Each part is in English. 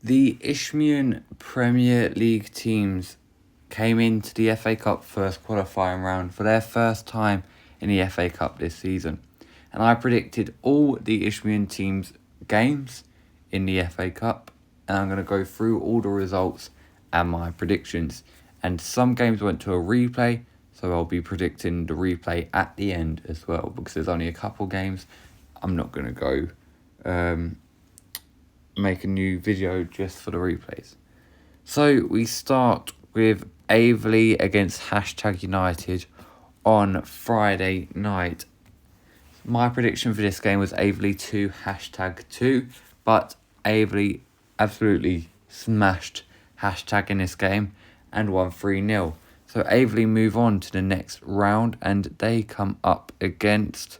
The Isthmian Premier League teams came into the FA Cup first qualifying round for their first time in the FA Cup this season. And I predicted all the Isthmian teams' games in the FA Cup. And I'm going to go through all the results and my predictions. And some games went to a replay, so I'll be predicting the replay at the end as well. Because there's only a couple games, I'm not going to go make a new video just for the replays. So we start with Aveley against #United on Friday night. My prediction for this game was Aveley 2, #2, but Aveley absolutely smashed # in this game and won 3-0. So Aveley move on to the next round and they come up against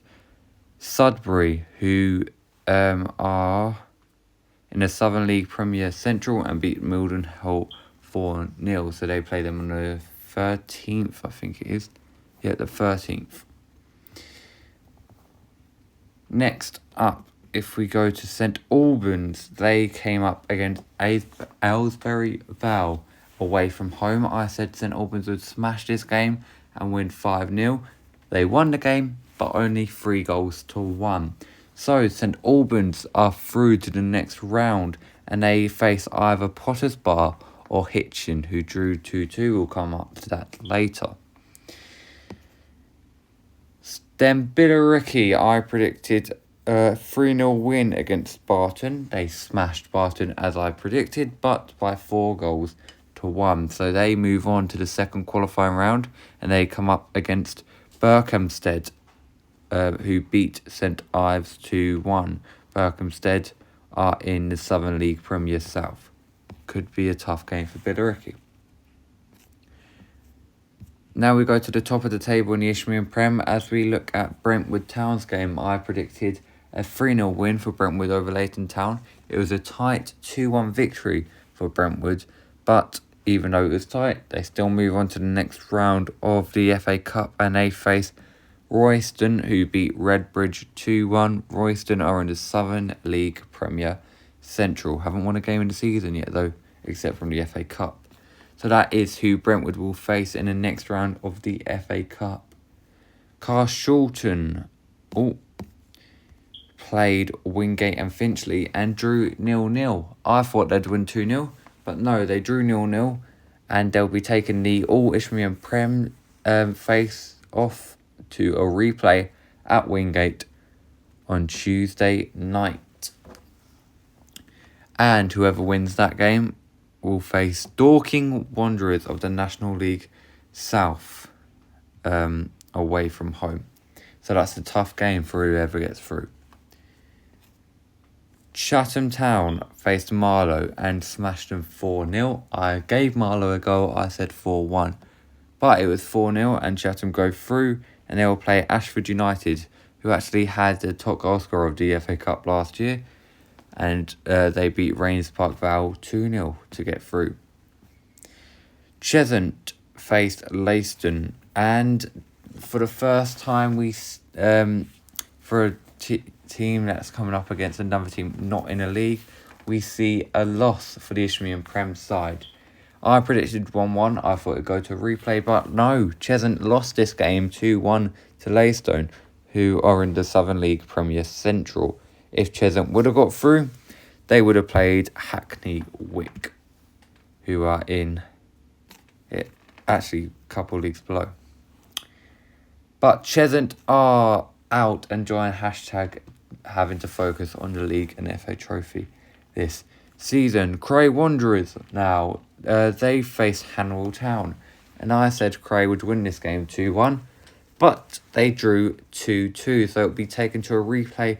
Sudbury, who are in the Southern League Premier Central and beat Mildenhall 4-0. So they play them on the 13th, I think it is. Yeah, the 13th. Next up, if we go to St Albans, they came up against Aylesbury Vale away from home. I said St Albans would smash this game and win 5-0. They won the game, but only 3-1. So St Albans are through to the next round and they face either Potters Bar or Hitchin, who drew 2-2. We'll come up to that later. Then Billericay, I predicted a 3-0 win against Barton. They smashed Barton as I predicted, but by 4-1. So they move on to the second qualifying round and they come up against Berkhamsted, who beat St Ives 2-1. Berkhamsted are in the Southern League Premier South. Could be a tough game for Billericay. Now we go to the top of the table in the Isthmian Prem. As we look at Brentwood Town's game, I predicted a 3-0 win for Brentwood over Leighton Town. It was a tight 2-1 victory for Brentwood, but even though it was tight, they still move on to the next round of the FA Cup and they face Royston, who beat Redbridge 2-1. Royston are in the Southern League Premier Central. Haven't won a game in the season yet though, except from the FA Cup. So that is who Brentwood will face in the next round of the FA Cup. Carshalton played Wingate and Finchley and drew 0-0. I thought they'd win 2-0, but no, they drew 0-0 and they'll be taking the All Isthmian Prem face off to a replay at Wingate on Tuesday night. And whoever wins that game will face Dorking Wanderers of the National League South away from home. So that's a tough game for whoever gets through. Chatham Town faced Marlow and smashed them 4-0. I gave Marlow a goal, I said 4-1. But it was 4-0 and Chatham go through and they will play Ashford United, who actually had the top goal scorer of the FA Cup last year. And they beat Rains Park Vale 2-0 to get through. Cheshunt faced Leiston, and for the first time, for a team that's coming up against another team not in a league, we see a loss for the Isthmian Prem side. I predicted 1-1. I thought it'd go to a replay, but no, Cheshunt lost this game 2-1 to Leiston, who are in the Southern League Premier Central. If Cheshunt would have got through, they would have played Hackney Wick, who are in it, actually a couple leagues below. But Cheshunt are out and join # having to focus on the league and FA Trophy this season. Cray Wanderers now, they face Hanwell Town. And I said Cray would win this game 2-1, but they drew 2-2. So it'll be taken to a replay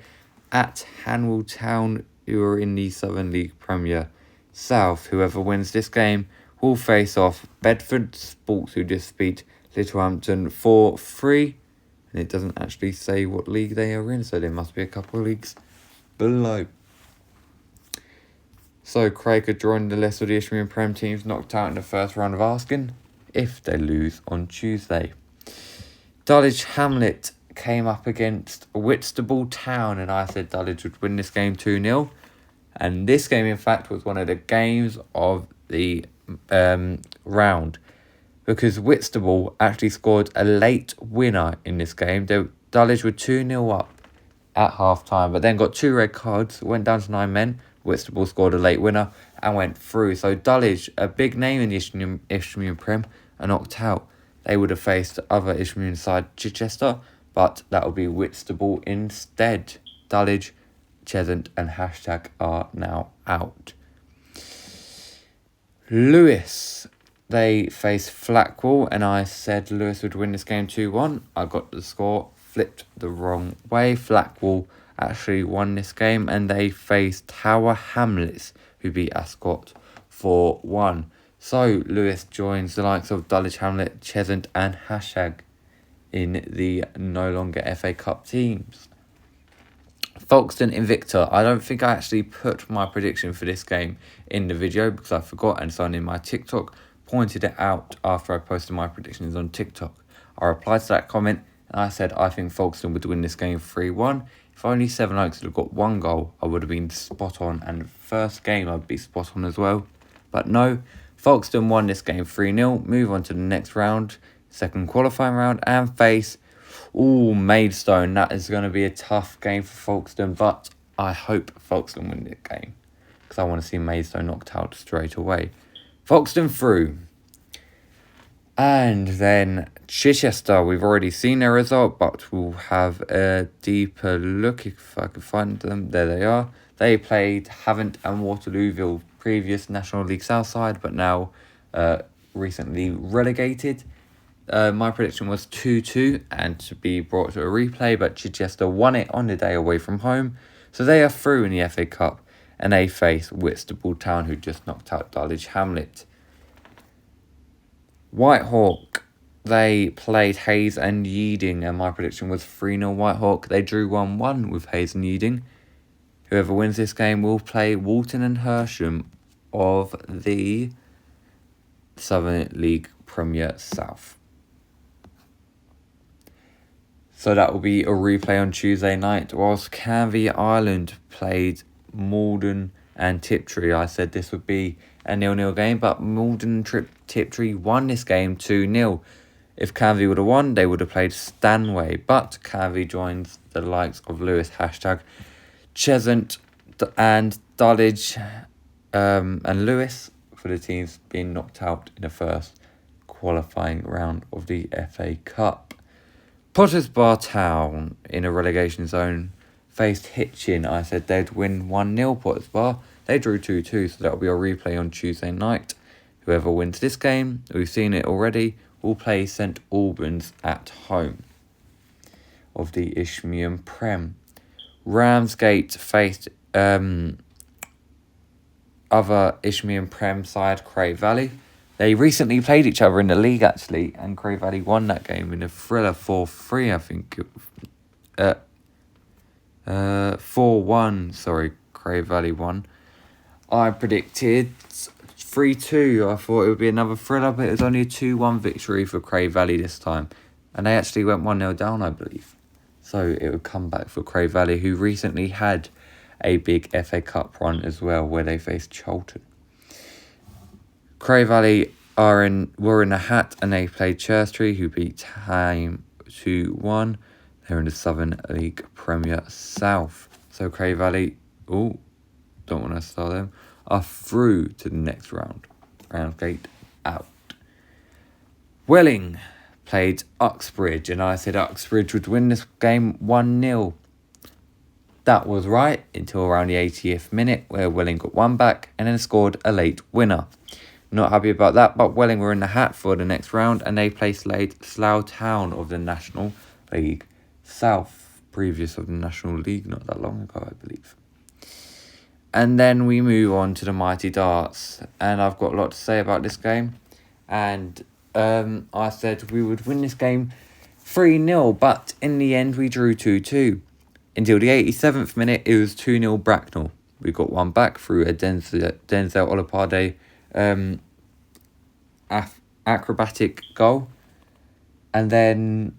at Hanwell Town, who are in the Southern League Premier South. Whoever wins this game will face off Bedford Sports, who just beat Littlehampton 4-3. And it doesn't actually say what league they are in, so there must be a couple of leagues below. So Craig could join the list of the Isthmian Prem teams knocked out in the first round of asking if they lose on Tuesday. Dulwich Hamlet came up against Whitstable Town, and I said Dulwich would win this game 2-0. And this game, in fact, was one of the games of the round, because Whitstable actually scored a late winner in this game. Dulwich were 2-0 up at half-time, but then got 2 red cards, went down to 9 men. Whitstable scored a late winner and went through. So Dulwich, a big name in the Isthmian Prem, are knocked out. They would have faced other Isthmian side Chichester, but that will be Whitstable instead. Dulwich, Cheshunt and Hashtag are now out. Lewis, they face Flackwell, and I said Lewis would win this game 2-1. I got the score flipped the wrong way. Flackwell actually won this game, and they faced Tower Hamlets, who beat Ascot 4-1. So Lewis joins the likes of Dulwich Hamlet, Cheshunt and Hashtag in the no longer FA Cup teams. Folkestone Invicta. I don't think I actually put my prediction for this game in the video because I forgot, and someone in my TikTok pointed it out after I posted my predictions on TikTok. I replied to that comment and I said I think Folkestone would win this game 3-1. If only Seven Oaks had have got 1 goal, I would have been spot on, and first game I'd be spot on as well. But no, Folkestone won this game 3-0, move on to the next round, second qualifying round, and face Maidstone. That is going to be a tough game for Folkestone, but I hope Folkestone win this game because I want to see Maidstone knocked out straight away. Folkestone through. And then Chichester, we've already seen their result, but we'll have a deeper look if I can find them. There they are. They played Havant and Waterlooville, previous National League South side, but now recently relegated. My prediction was 2-2 and to be brought to a replay, but Chichester won it on the day away from home. So they are through in the FA Cup, and they face Whitstable Town, who just knocked out Dulwich Hamlet. Whitehawk, they played Hayes and Yeading, and my prediction was 3-0 Whitehawk. They drew 1-1 with Hayes and Yeading. Whoever wins this game will play Walton and Hersham of the Southern League Premier South. So that will be a replay on Tuesday night, whilst Canvey Island played Malden and Tiptree. I said this would be a 0-0 game, but Malden and Tiptree won this game 2-0. If Canvey would have won, they would have played Stanway, but Canvey joins the likes of Lewis, Hashtag, Cheshunt and Dulwich and Lewis for the teams being knocked out in the first qualifying round of the FA Cup. Potters Bar Town in a relegation zone faced Hitchin. I said they'd win 1-0 Potters Bar. They drew 2-2, so that'll be a replay on Tuesday night. Whoever wins this game, we've seen it already, will play St Albans at home of the Isthmian Prem. Ramsgate faced other Isthmian Prem side, Cray Valley. They recently played each other in the league, actually, and Cray Valley won that game in a thriller 4-3, I think. 4-1, sorry, Cray Valley won. I predicted 3-2. I thought it would be another thriller, but it was only a 2-1 victory for Cray Valley this time. And they actually went 1-0 down, I believe. So it would come back for Cray Valley, who recently had a big FA Cup run as well, where they faced Charlton. Cray Valley were in the hat, and they played Churstree, who beat Time 2-1. They're in the Southern League Premier South. So Cray Valley, don't want to start them, are through to the next round. Ramsgate out. Welling played Uxbridge, and I said Uxbridge would win this game 1-0. That was right until around the 80th minute, where Welling got one back and then scored a late winner. Not happy about that, but Welling were in the hat for the next round, and they played Slough Town of the National League South, previous of the National League not that long ago, I believe. And then we move on to the Mighty Darts, and I've got a lot to say about this game. And I said we would win this game 3-0, but in the end we drew 2-2. Until the 87th minute, it was 2-0 Bracknell. We got one back through a Denzel Olopade acrobatic goal. And then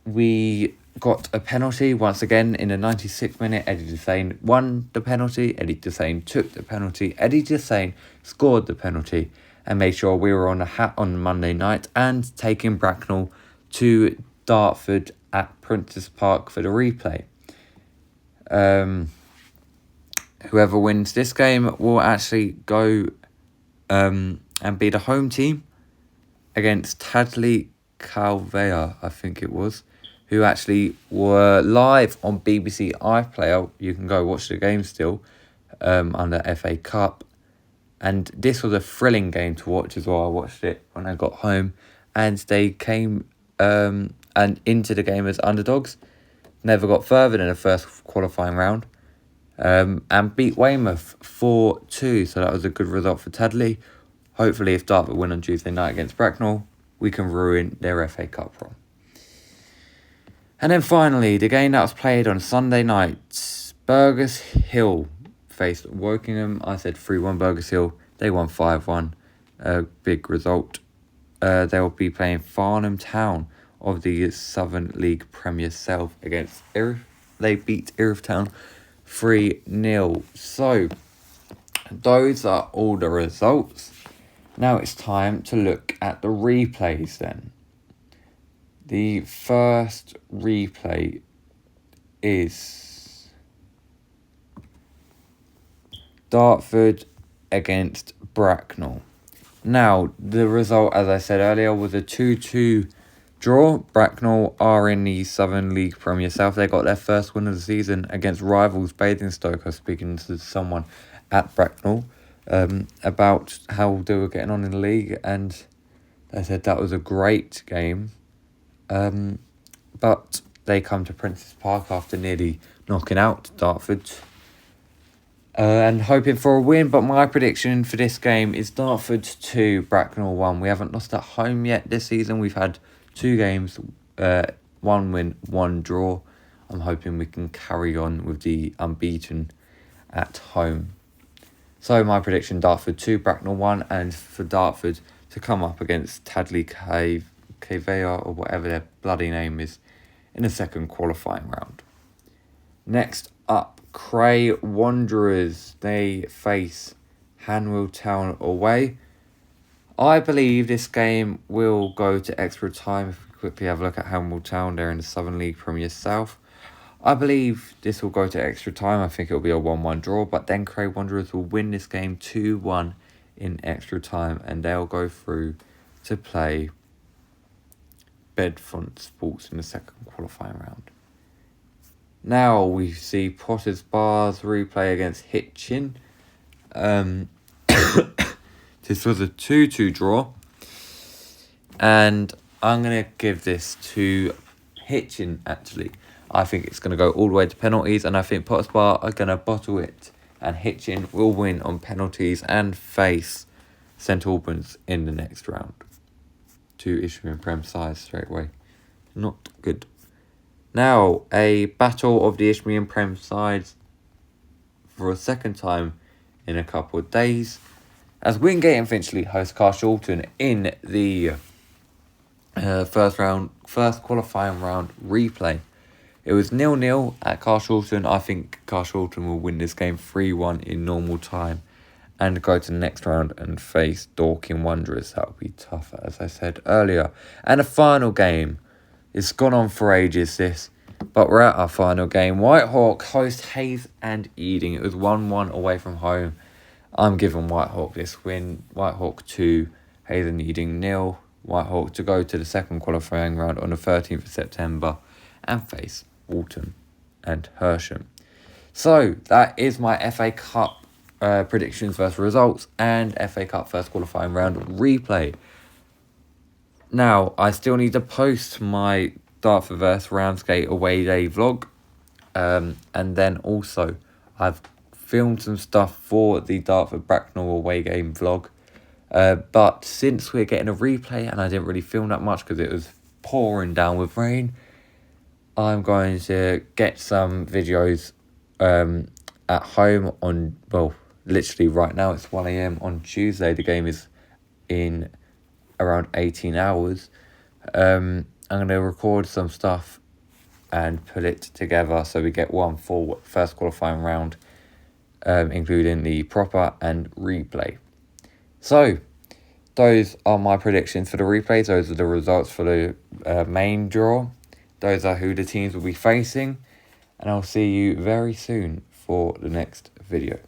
we got a penalty once again in the 96th minute. Eddie Desane won the penalty. Eddie Desane took the penalty. Eddie Desane scored the penalty and made sure we were on the hat on Monday night and taking Bracknell to Dartford at Princes Park for the replay. Whoever wins this game will actually go and be the home team against Tadley Calvea, I think it was, who actually were live on BBC iPlayer. You can go watch the game still under FA Cup. And this was a thrilling game to watch as well. I watched it when I got home. And they came and into the game as underdogs. Never got further than the first qualifying round. And beat Weymouth 4-2. So that was a good result for Tadley. Hopefully if Dartford win on Tuesday night against Bracknell, we can ruin their FA Cup run. And then finally, the game that was played on Sunday night, Burgess Hill faced Wokingham. I said 3-1 Burgess Hill. They won 5-1. A big result. They'll be playing Farnham Town of the Southern League Premier South against Erith. They beat Erith Town 3-0. So, those are all the results. Now it's time to look at the replays then. The first replay is Dartford against Bracknell. Now, the result, as I said earlier, was a 2-2 draw. Bracknell are in the Southern League Premier South. They got their first win of the season against rivals Basingstoke. I was speaking to someone at Bracknell about how they were getting on in the league, and they said that was a great game. But they come to Princes Park after nearly knocking out Dartford and hoping for a win. But my prediction for this game is Dartford 2, Bracknell 1. We haven't lost at home yet this season. We've had 2 games, 1 win, 1 draw. I'm hoping we can carry on with the unbeaten at home. So my prediction, Dartford 2, Bracknell 1, and for Dartford to come up against Tadley Calvea or whatever their bloody name is in the second qualifying round. Next up, Cray Wanderers. They face Hanwell Town away. I believe this game will go to extra time. If we quickly have a look at Hanwell Town, they're in the Southern League Premier South. I believe this will go to extra time. I think it will be a 1-1 draw, but then Cray Wanderers will win this game 2-1 in extra time, and they'll go through to play Bedfont Sports in the second qualifying round. Now we see Potters Bar's replay against Hitchin. This was a 2-2 draw, and I'm going to give this to Hitchin actually. I think it's going to go all the way to penalties, and I think Potters Bar are going to bottle it, and Hitchin will win on penalties and face St Albans in the next round. 2 Isthmian Prem sides straight away. Not good. Now, a battle of the Isthmian Prem sides for a second time in a couple of days, as Wingate and Finchley host Carshalton in the first qualifying round replay. It was 0-0 at Carshalton. I think Carshalton will win this game 3-1 in normal time and go to the next round and face Dorking Wanderers. That will be tough, as I said earlier. And the final game, it's gone on for ages, this, but we're at our final game. Whitehawk host Hayes and Eading. It was 1-1 away from home. I'm giving Whitehawk this win. Whitehawk 2, Hayes and Eading 0. Whitehawk to go to the second qualifying round on the 13th of September and face Walton and Hersham. So that is my FA Cup predictions versus results and FA Cup first qualifying round replay. Now, I still need to post my Dartford vs Ramsgate away day vlog. And then also, I've filmed some stuff for the Dartford Bracknell away game vlog. But since we're getting a replay and I didn't really film that much because it was pouring down with rain, I'm going to get some videos at home on, well, literally right now. It's 1 a.m. on Tuesday. The game is in around 18 hours. I'm going to record some stuff and put it together so we get one full first qualifying round, including the proper and replay. So those are my predictions for the replays. Those are the results for the main draw. Those are who the teams will be facing. And I'll see you very soon for the next video.